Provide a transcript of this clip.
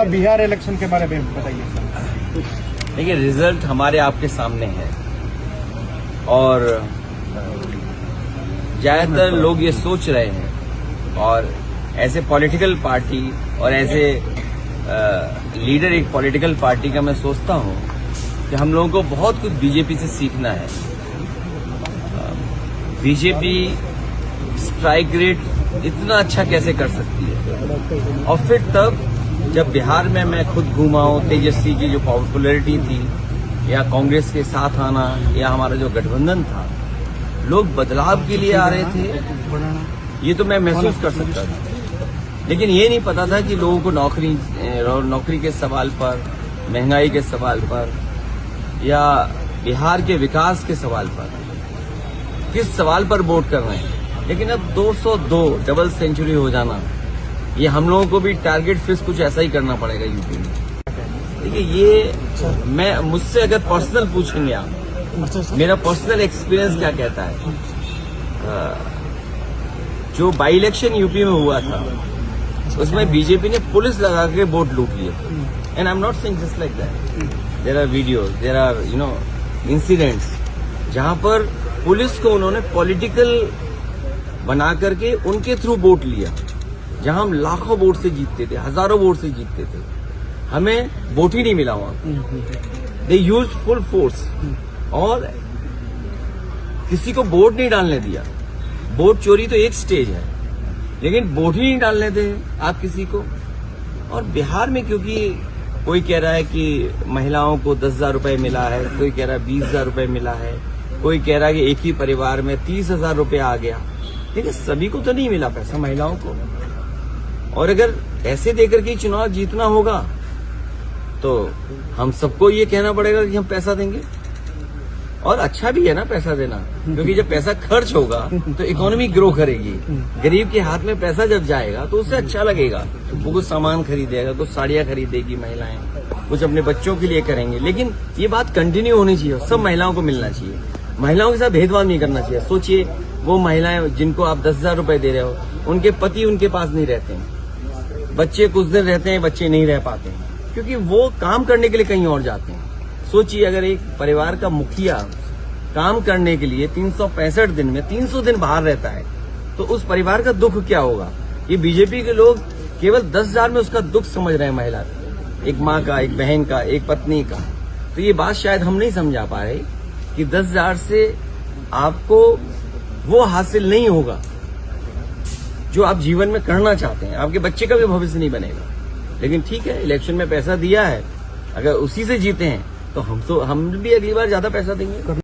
Bihar election के बारे में बताइए सर। देखिए, रिजल्ट हमारे आपके सामने है और ज्यादातर लोग ये सोच रहे हैं और एज ए पॉलिटिकल पार्टी और एज ए लीडर एक पॉलिटिकल पार्टी का मैं सोचता हूं कि हम लोगों को बहुत कुछ बीजेपी से सीखना है। बीजेपी स्ट्राइक रेट इतना अच्छा कैसे कर सकती है, और फिर तब जब बिहार में मैं खुद घूमा हूं, तेजस्वी की जो पॉपुलैरिटी थी या कांग्रेस के साथ आना या हमारा जो गठबंधन था, लोग बदलाव के लिए आ रहे थे, ये तो मैं महसूस कर सकता था। लेकिन ये नहीं पता था कि लोगों को नौकरी के सवाल पर, महंगाई के सवाल पर या बिहार के विकास के सवाल पर, किस सवाल पर वोट कर रहे हैं। लेकिन अब 202 डबल सेंचुरी हो जाना, ये हम लोगों को भी टारगेट फिक्स कुछ ऐसा ही करना पड़ेगा यूपी में। देखिए, ये मैं मुझसे अगर पर्सनल पूछेंगे आप, मेरा पर्सनल एक्सपीरियंस क्या कहता है, जो बाई इलेक्शन यूपी में हुआ था उसमें बीजेपी ने पुलिस लगा के वोट लूट लिए थे। And I am not saying just like that, there are videos, there are incidents जहां पर पुलिस को उन्होंने पॉलिटिकल बना करके उनके थ्रू वोट लिया, जहां हम लाखों वोट से जीतते थे, हजारों वोट से जीतते थे, हमें वोट ही नहीं मिला वहां। दे यूज फुल फोर्स और किसी को वोट नहीं डालने दिया। वोट चोरी तो एक स्टेज है, लेकिन वोट ही नहीं डालने दे आप किसी को। और बिहार में क्योंकि कोई कह रहा है कि महिलाओं को 10,000 रुपए मिला है, कोई कह रहा है 20,000 रुपए मिला है, कोई कह रहा है कि एक ही परिवार में 30,000 रुपए आ गया। लेकिन सभी को तो नहीं मिला पैसा, महिलाओं को। और अगर ऐसे देकर के चुनाव जीतना होगा तो हम सबको ये कहना पड़ेगा कि हम पैसा देंगे। और अच्छा भी है ना पैसा देना, क्योंकि जब पैसा खर्च होगा तो इकोनॉमी ग्रो करेगी। गरीब के हाथ में पैसा जब जाएगा तो उससे अच्छा लगेगा, वो कुछ सामान खरीदेगा, कुछ साड़ियां खरीदेगी महिलाएं, कुछ अपने बच्चों के लिए करेंगे। लेकिन ये बात कंटिन्यू होनी चाहिए, सब महिलाओं को मिलना चाहिए, महिलाओं के साथ भेदभाव नहीं करना चाहिए। सोचिए, वो महिलाएं जिनको आप 10,000 रुपए दे रहे हो, उनके पति उनके पास नहीं रहते हैं, बच्चे कुछ दिन रहते हैं, बच्चे नहीं रह पाते हैं क्योंकि वो काम करने के लिए कहीं और जाते हैं। सोचिए, अगर एक परिवार का मुखिया काम करने के लिए 365 दिन में 300 दिन बाहर रहता है तो उस परिवार का दुख क्या होगा। ये बीजेपी के लोग केवल 10,000 में उसका दुख समझ रहे हैं, महिला, एक माँ का, एक बहन का, एक पत्नी का। तो ये बात शायद हम नहीं समझा पा रहे कि 10,000 से आपको वो हासिल नहीं होगा जो आप जीवन में करना चाहते हैं। आपके बच्चे का भी भविष्य नहीं बनेगा। लेकिन ठीक है, इलेक्शन में पैसा दिया है, अगर उसी से जीते हैं तो हम भी अगली बार ज्यादा पैसा देंगे।